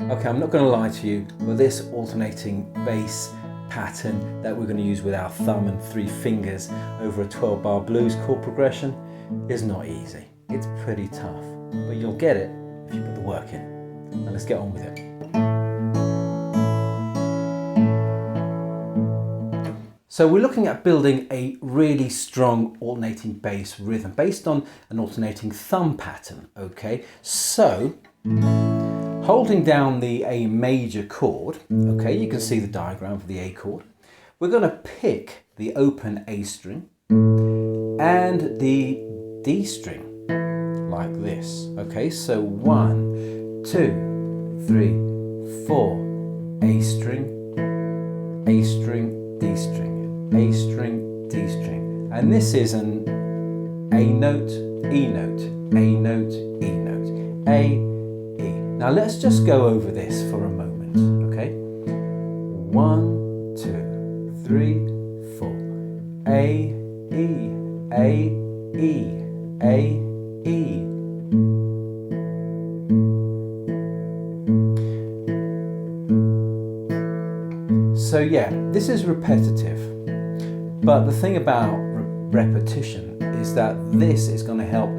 Okay, I'm not going to lie to you, but this alternating bass pattern that we're going to use with our thumb and 3 fingers over a 12-bar blues chord progression is not easy. It's pretty tough, but you'll get it if you put the work in. Now let's get on with it. So we're looking at building a really strong alternating bass rhythm based on an alternating thumb pattern, okay? So, holding down the A major chord, okay, you can see the diagram for the A chord. We're going to pick the open A string and the D string like this, okay? So 1, 2, 3, 4, A string, A string, D string. A string, D string, and this is an A note, E note, A note, E note, A, E. Now let's just go over this for a moment, okay? 1, 2, 3, 4. A, E, A, E, A, E. So yeah, this is repetitive. But the thing about repetition is that this is going to help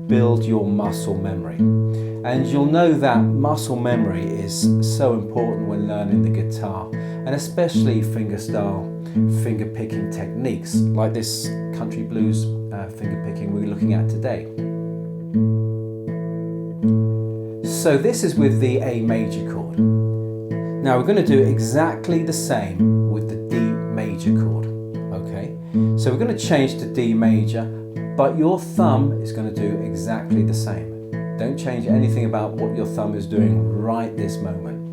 build your muscle memory. And you'll know that muscle memory is so important when learning the guitar, and especially fingerstyle finger picking techniques like this country blues finger picking we're looking at today. So this is with the A major chord. Now we're going to do exactly the same with the D major chord. Okay, so we're going to change to D major, but your thumb is going to do exactly the same. Don't change anything about what your thumb is doing right this moment.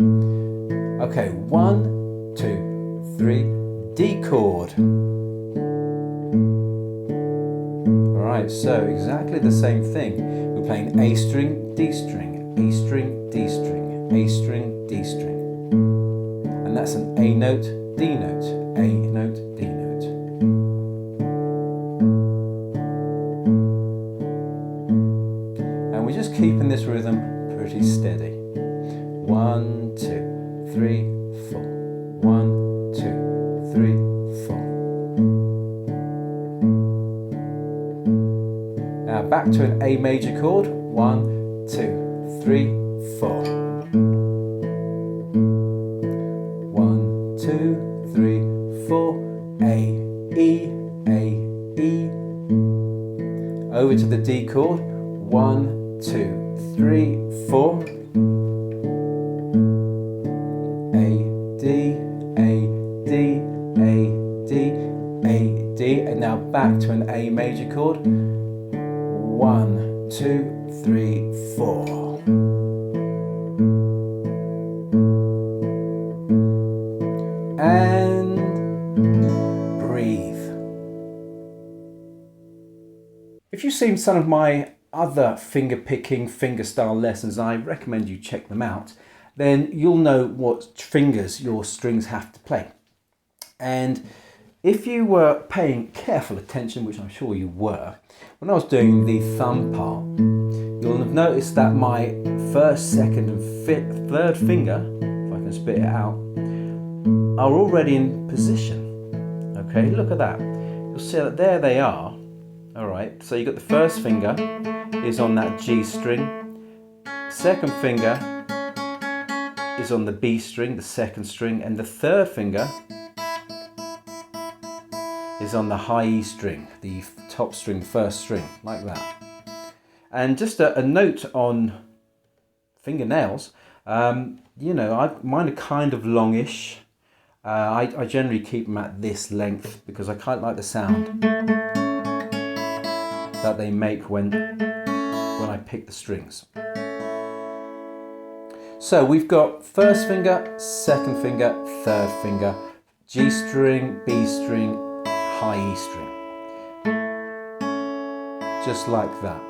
Okay, 1, 2, 3, D chord. Alright, so exactly the same thing. We're playing A string, D string, A string, D string, A string, D string. And that's an A note, D note, A note, D note. And we're just keeping this rhythm pretty steady. 1, 2, 3, 4. 1, 2, 3, 4. Now back to an A major chord. 1, 2, 3, 4. 1, 2, 3, 4. A, E, A, E. Over to the D chord. 1, 2, 3, 4. A, D, A, D, A, D, A, D. And now back to an A major chord. 1, 2, 3, 4. And breathe. If you've seen some of my other finger picking, fingerstyle lessons, I recommend you check them out, then you'll know what fingers your strings have to play. And if you were paying careful attention, which I'm sure you were, when I was doing the thumb part, you'll have noticed that my first, second and third finger, if I can spit it out, are already in position. Okay, look at that. You'll see that there they are. All right, so you got the first finger is on that G string, second finger is on the B string, the second string, and the third finger is on the high E string, the top string, first string, like that. And just a note on fingernails, you know, mine are kind of longish. I generally keep them at this length because I quite like the sound that they make when I pick the strings. So we've got first finger, second finger, third finger, G string, B string, high E string. Just like that.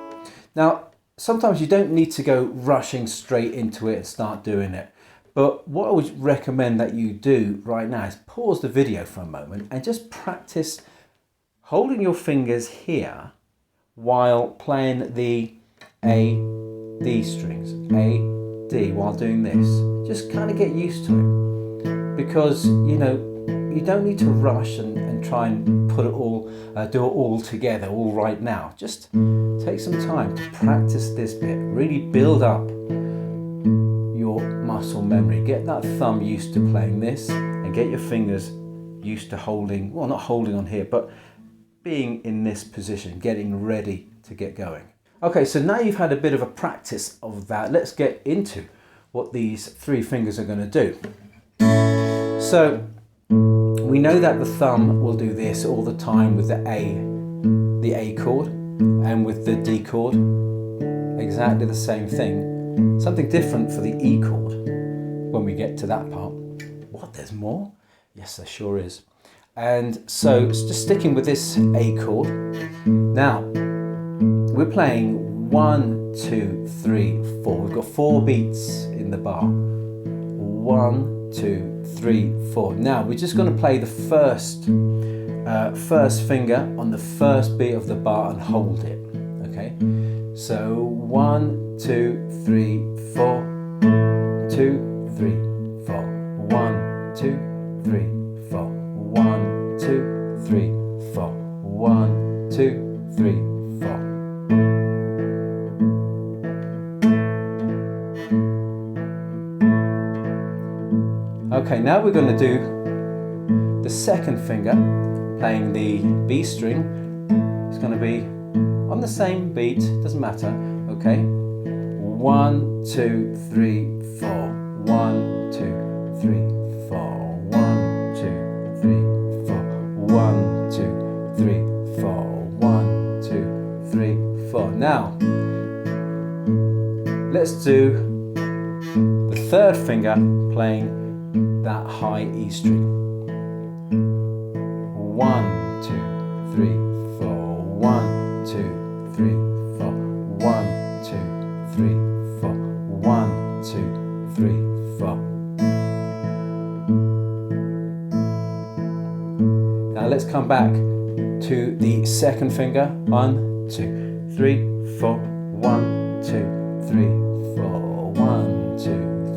Now, sometimes you don't need to go rushing straight into it and start doing it. But what I would recommend that you do right now is pause the video for a moment and just practice holding your fingers here while playing the A, D strings. A, D while doing this. Just kind of get used to it, because you know, you don't need to rush and try and put it all, do it all together, all right now. Just take some time to practice this bit, really build up your muscle memory. Get that thumb used to playing this, and get your fingers used to holding, well, not holding on here, but being in this position, getting ready to get going. Okay, so now you've had a bit of a practice of that, let's get into what these three fingers are going to do. So we know that the thumb will do this all the time with the A chord, and with the D chord, exactly the same thing. Something different for the E chord when we get to that part. What, there's more? Yes, there sure is. And so it's just sticking with this A chord. Now, we're playing 1, 2, 3, 4. We've got 4 beats in the bar. 1, 2, 3, 4. Now we're just going to play the first finger on the first beat of the bar and hold it. Okay. So 1, 2, 3, 4. 2, 3, 4. 1, 2, 3, 4. 1, 2, 3, 4. 1, 2, 3, 4. Okay, now we're going to do the second finger, playing the B string. It's going to be on the same beat, doesn't matter, okay? 1, 2, 3, 4. 1, 2, 3, 4. 1, 2, 3, 4. 1, 2, 3, 4. 1, 2, 3, 4. Now, let's do the third finger playing that high E string. 1, 2, 3, 4. 1, 2, 3, 4. 1, 2, 3, 4. 1, 2, 3, 4. Now let's come back to the second finger. 1, 2, 3, 4. 1, 2, 3, 4. 1, 2,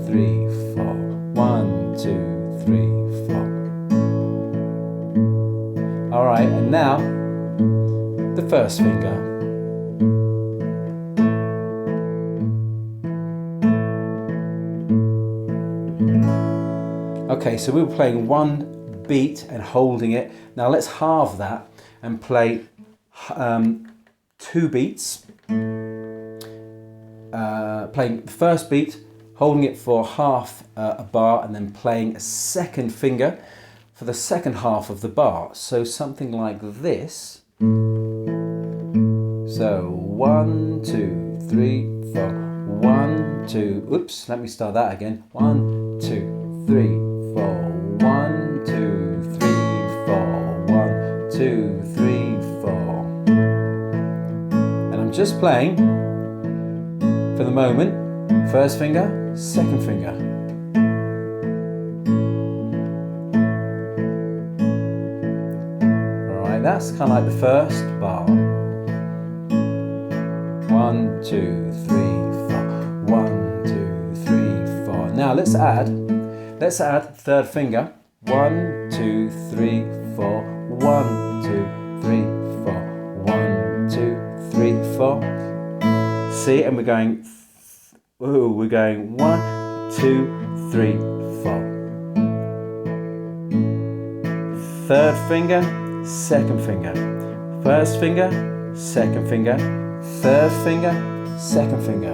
3, 4. 1, 2, 3, 4. All right, and now the first finger. Okay, so we were playing one beat and holding it. Now let's halve that and play 2 beats. Playing the first beat, holding it for half a bar, and then playing a second finger for the second half of the bar. So something like this. So 1, 2, 3, 4. 1, 2, oops, let me start that again. 1, 2, 3, 4. 1, 2, 3, 4. 1, 2, 3, 4. And I'm just playing, for the moment, first finger, second finger. Alright, that's kind of like the first bar. 1, 2, 3, 4. 1, 2, 3, 4. Now let's add third finger. 1, 2, 3, 4. 1, 2, 3, 4. 1, 2, 3, 4. See, and we're going. Ooh, we're going 1, 2, 3, 4. Third finger, second finger. First finger, second finger. Third finger, second finger.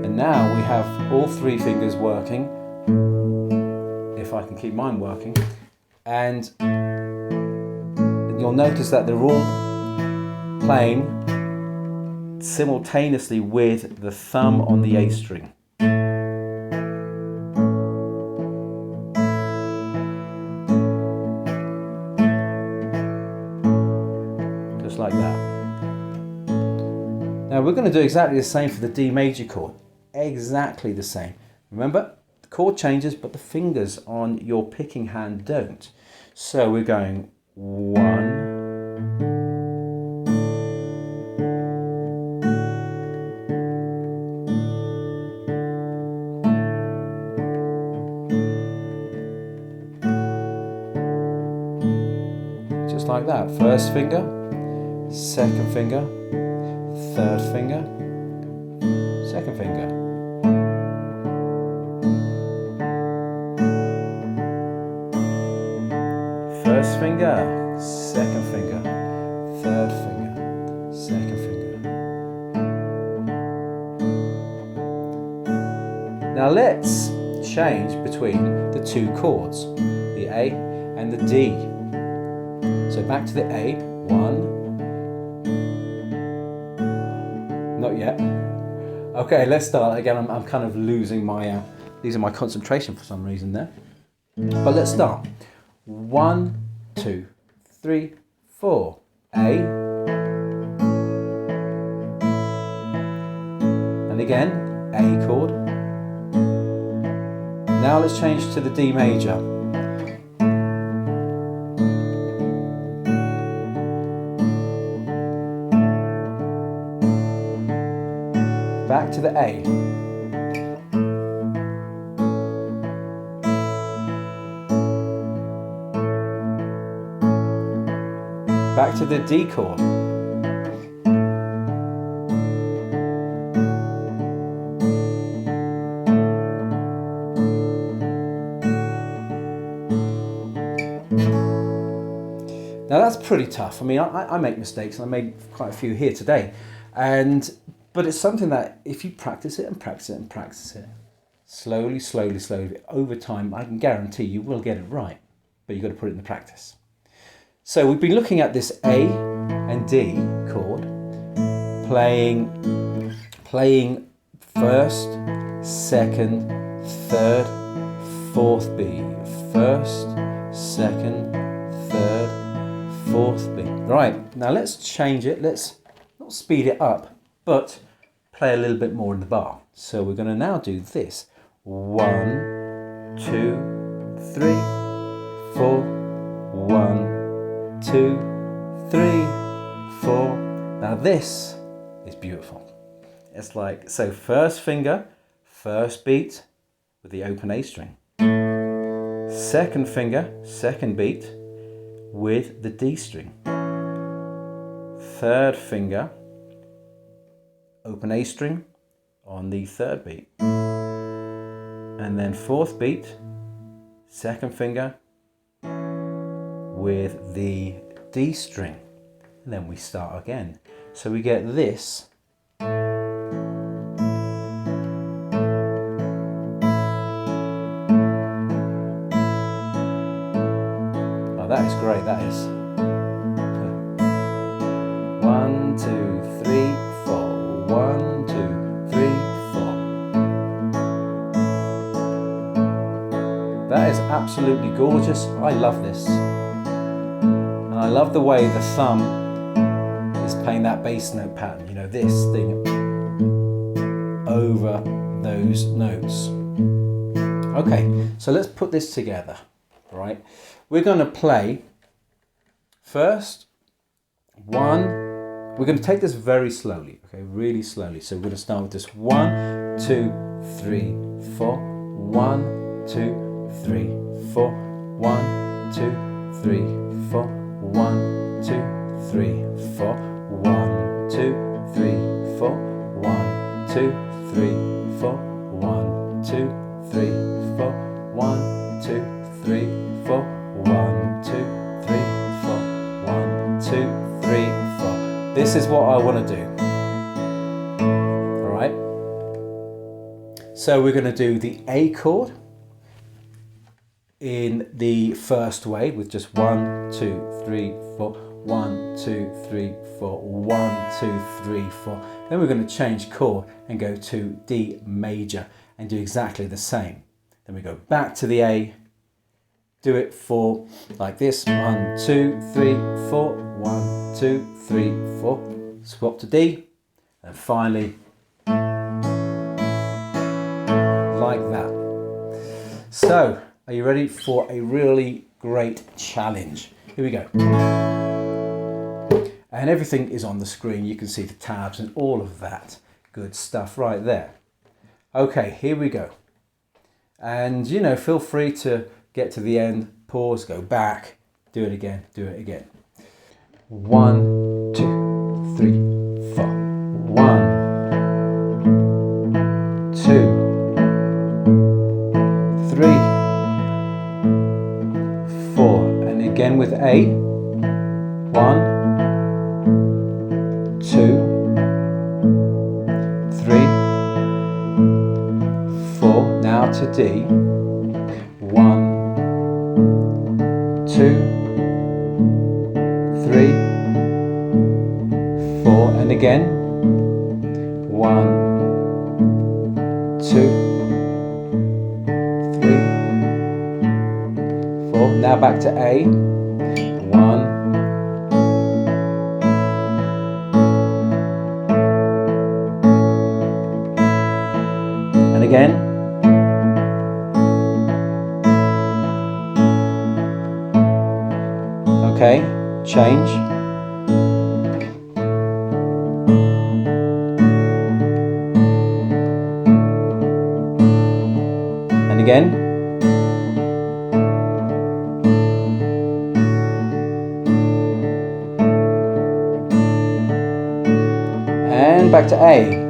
And now we have all 3 fingers working, if I can keep mine working, and you'll notice that they're all playing simultaneously with the thumb on the A string. Just like that. Now we're going to do exactly the same for the D major chord. Exactly the same. Remember, the chord changes, but the fingers on your picking hand don't. So we're going 1, like that. First finger, second finger, third finger, second finger. First finger, second finger, third finger, second finger. Now let's change between the two chords, the A and the D. So back to the A, 1. Not yet. Okay, let's start again. I'm kind of losing my, losing my concentration for some reason there. But let's start. 1, 2, 3, 4. A. And again, A chord. Now let's change to the D major. Back to the A. Back to the D chord. Now that's pretty tough. I mean, I make mistakes, and I made quite a few here today, but it's something that if you practice it and practice it and practice it, slowly, slowly, slowly, over time, I can guarantee you will get it right, but you've got to put it in the practice. So we've been looking at this A and D chord, playing first, second, third, fourth beat, first, second, third, fourth beat. Right, now let's change it. Let's not speed it up, but play a little bit more in the bar. So we're going to now do this. 1, 2, 3, 4, 1, 2, 3, 4. Now this is beautiful. It's like, so first finger, first beat with the open A string. Second finger, second beat with the D string. Third finger, open A string on the third beat. And then fourth beat, second finger with the D string. And then we start again. So we get this. Oh, that is great, that is. 1, 2, 3, 4. 1, 2, 3, 4. That is absolutely gorgeous. I love this. And I love the way the thumb is playing that bass note pattern, you know, this thing over those notes. Okay, so let's put this together, right? We're going to play first 1. We're going to take this very slowly, okay, really slowly. So we're going to start with this 1, 2, 3, 4. 1, 2, 3, 4. 1, 2, 3, 4. 1, 2, 3, 4. 1, 2, 3, 4. 1, 2, 3, 4. 1, 2, 3, 4. 1, 2, 3, 4. 1, 2, 3, 4. 1, 2, 3, 4. This is what I want to do. All right. So we're going to do the A chord in the first way with just 1, 2, 3, 4, 1, 2, 3, 4, 1, 2, 3, 4. Then we're going to change chord and go to D major and do exactly the same. Then we go back to the A, do it for like this, 1, 2, 3, 4, 1, 2, 3, 4, swap to D, and finally like that. So, are you ready for a really great challenge? Here we go. And everything is on the screen. You can see the tabs and all of that good stuff right there. Okay, here we go. And you know, feel free to get to the end, pause, go back, do it again, do it again. 1, 2, 3, 4. 1, 2, 3, 4. And again with A. 1, 2, 3, 4. Now to D. 1, 2, 3, 4, and again. 1, 2, 3, 4. Now back to A. 1, and again. Okay, change. And again. And back to A.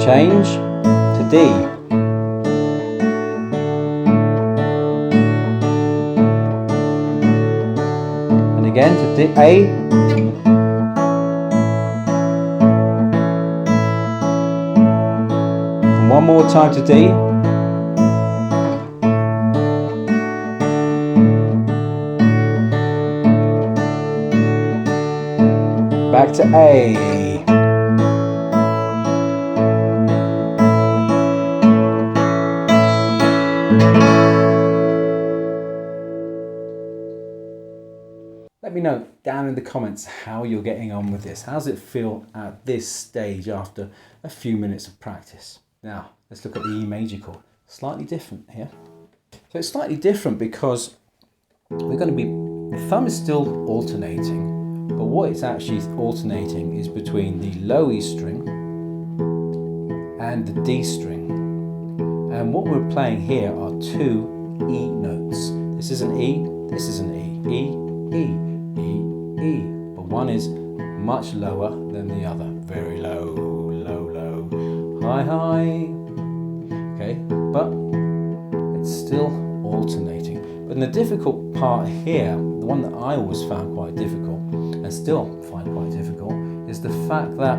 Change to D. Again to D, A, and one more time to D, back to A, let me know down in the comments how you're getting on with this. How does it feel at this stage after a few minutes of practice? Now, let's look at the E major chord. Slightly different here. So it's slightly different because we're going to be, the thumb is still alternating, but what it's actually alternating is between the low E string and the D string. And what we're playing here are two E notes. This is an E, this is an E. E, E. E, E, but one is much lower than the other. Very low, low, low, high, high. Okay, but it's still alternating. But the difficult part here, the one that I always found quite difficult, and still find quite difficult, is the fact that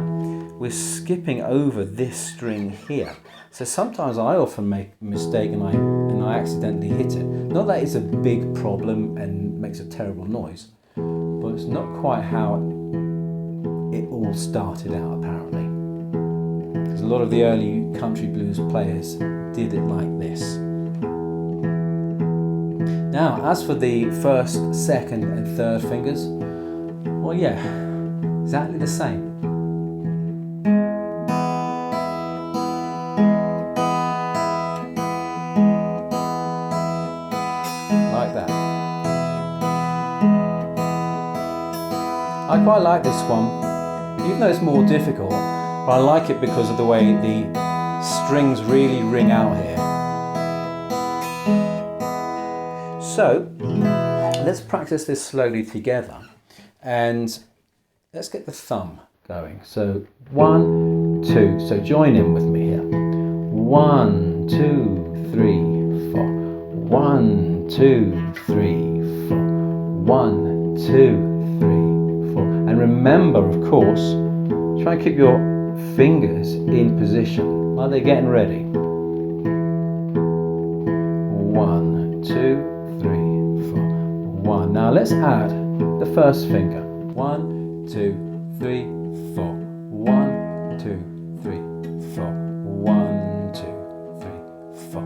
we're skipping over this string here. So sometimes I often make a mistake and I accidentally hit it. Not that it's a big problem and makes a terrible noise, but it's not quite how it all started out apparently. Because a lot of the early country blues players did it like this. Now, as for the first, second and third fingers, well yeah, exactly the same. Like that. I quite like this one, even though it's more difficult, but I like it because of the way the strings really ring out here. So, let's practice this slowly together, and let's get the thumb going. So, 1, 2, so join in with me here. 1, 2, 3, 4. 1, 2, 3, 4. 1, 2, 3, 4. And remember, of course, try and keep your fingers in position while they're getting ready. 1, 2, 3, 4. 1. Now let's add the first finger. 1, 2, 3, 4. 1, 2, 3, 4. 1, 2, 3, 4.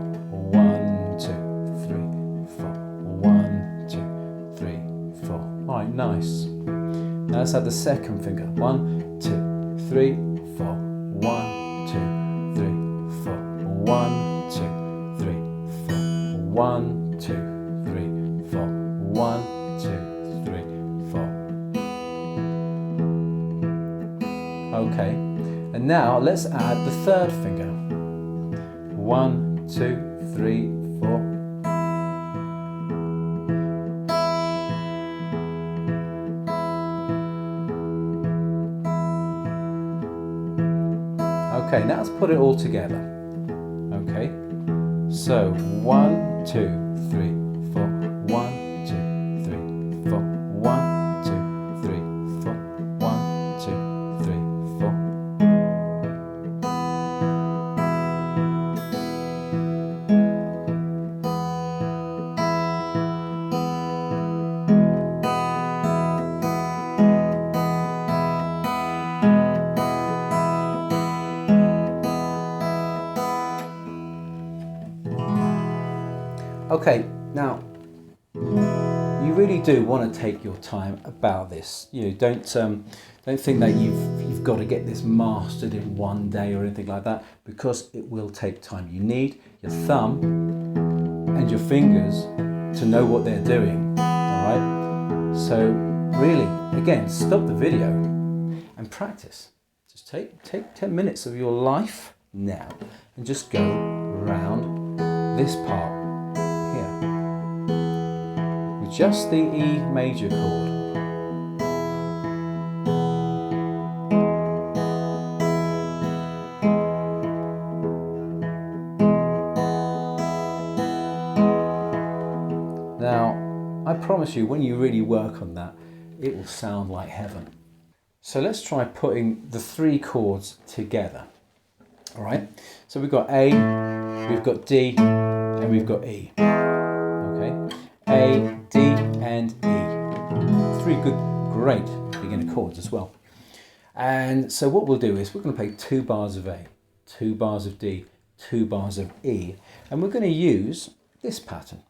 1, 2, 3, 4. 1, 2, 3, 4. All right, nice. Now let's add the second finger. 1, 2, 3, 4. 1, 2, 3, 4. 1, 2, 3, 4. 1, 2, 3, 4. 1, 2, 3, 4. Okay, and now let's add the third finger. 1, 2, 3, Okay, now let's put it all together. Okay, so 1, 2, 3, 4, 1, 2, 3, 4, 1, 2, 3, 4, 1, 2, 3, 4. Okay, now you really do want to take your time about this. You know, don't think that you've got to get this mastered in one day or anything like that, because it will take time. You need your thumb and your fingers to know what they're doing. All right. So really, again, stop the video and practice. Just take 10 minutes of your life now and just go around this part here with just the E major chord. Now, I promise you, when you really work on that, it will sound like heaven. So let's try putting the 3 chords together. All right, so we've got A, we've got D, and we've got E. Okay, A, D, and E. 3 good, great beginner chords as well. And so what we'll do is we're going to play 2 bars of A, 2 bars of D, 2 bars of E, and we're going to use this pattern.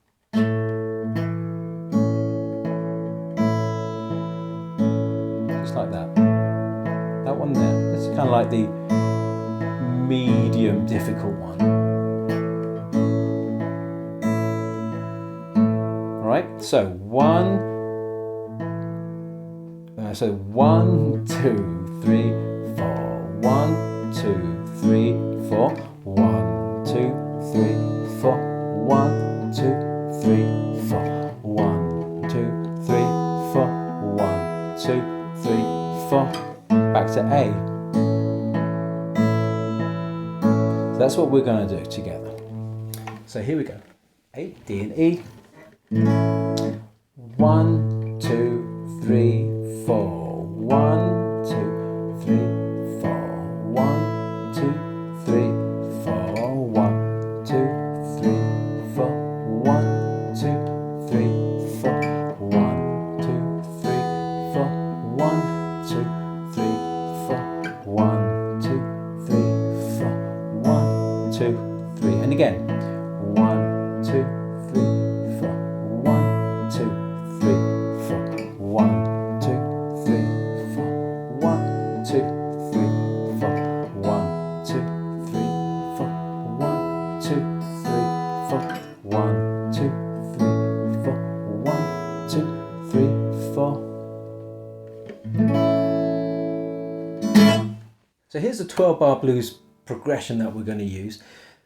Just like that. That one there. This is kind of like the medium difficult one. All right, so 1, 2, 3, 4. 1, 2, 3, 4. 1, 2, 3, 4. 1, 2, 3, 4. 1, 2, 3, 4. 1, 2, 3, 4. Back to A. That's what we're going to do together. So here we go. A, D, and E. 1, 2, 3, 4. 1, 2, 3, 4. 1, 2, 3, 4. 1, 2, 3, 4. 1, 2, 3, 4. 1, 2, 3, 4. 1, 2, 3, 4. 1, 2, 3, 4. 1, 2, 3, and again. 1, 2, 3, 4. 1, 2, 3, 4. 1, 2, 3, 4. 1, 2, 3, 4. 1, 2, 3, 4. 1, 2, 3, 4. 1, 2, 3, 4. 1, 2, 3, 4. So here's the 12-bar blues progression that we're going to use.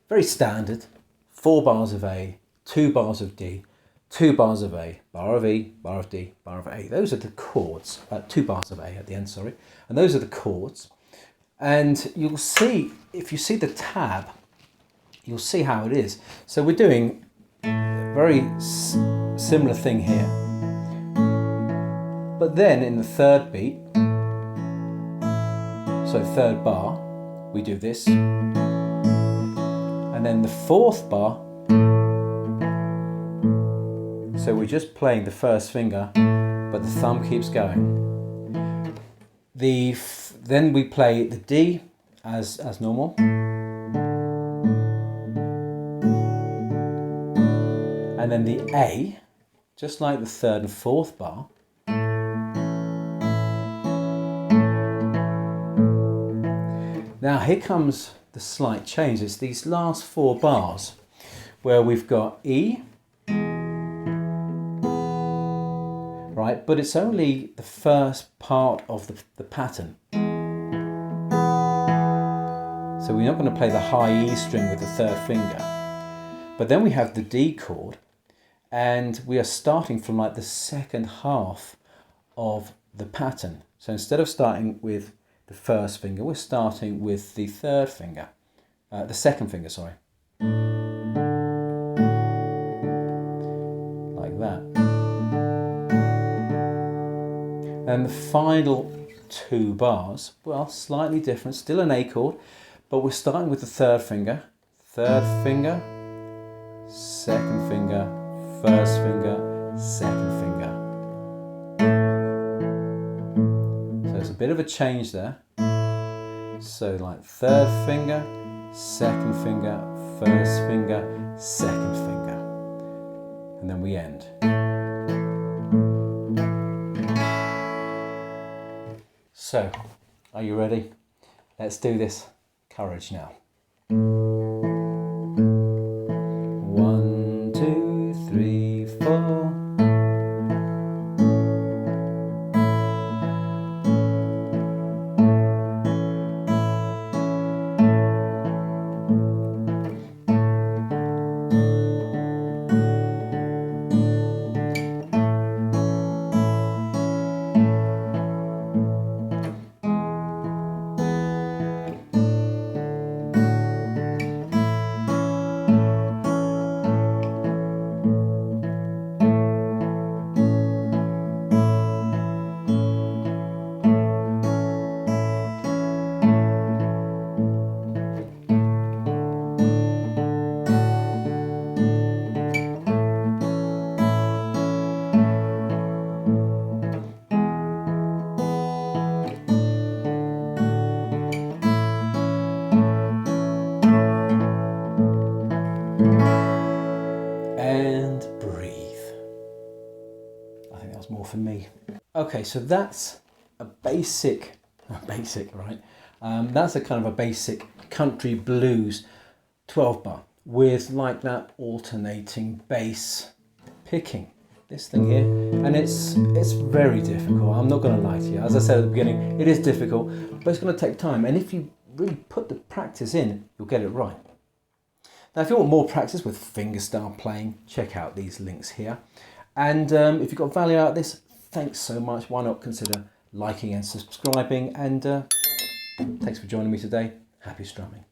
Very standard. 4 bars of A, 2 bars of D, 2 bars of A, bar of E, bar of D, bar of A. Those are the chords. 2 bars of A at the end, sorry. And those are the chords. And you'll see, if you see the tab, you'll see how it is. So we're doing a very similar thing here. But then in the 3rd beat, so 3rd bar, we do this. And then the 4th bar, so we're just playing the 1st finger, but the thumb keeps going. Then we play the D as normal. And then the A, just like the 3rd and 4th bar. Now here comes the slight change. It's these last 4 bars where we've got E, right, but it's only the first part of the pattern. So we're not going to play the high E string with the 3rd finger. But then we have the D chord, and we are starting from like the 2nd half of the pattern. So instead of starting with the first finger. We're starting with the third finger, the second finger, sorry. Like that. And the final 2 bars, well, slightly different, still an A chord, but we're starting with the third finger, second finger, first finger, second finger. So it's a bit of a change there. So like third finger, second finger, first finger, second finger. And then we end. So, are you ready? Let's do this. Courage now. 1, 2, 3, 4. And breathe. I think that was more for me. Okay, so that's a basic, right? That's a kind of a basic country blues 12 bar with like that alternating bass picking. This thing here, and it's very difficult. I'm not going to lie to you. As I said at the beginning, it is difficult, but it's going to take time. And if you really put the practice in, you'll get it right. Now, if you want more practice with fingerstyle playing, check out these links here. And if you got value out of this, thanks so much. Why not consider liking and subscribing? And thanks for joining me today. Happy strumming.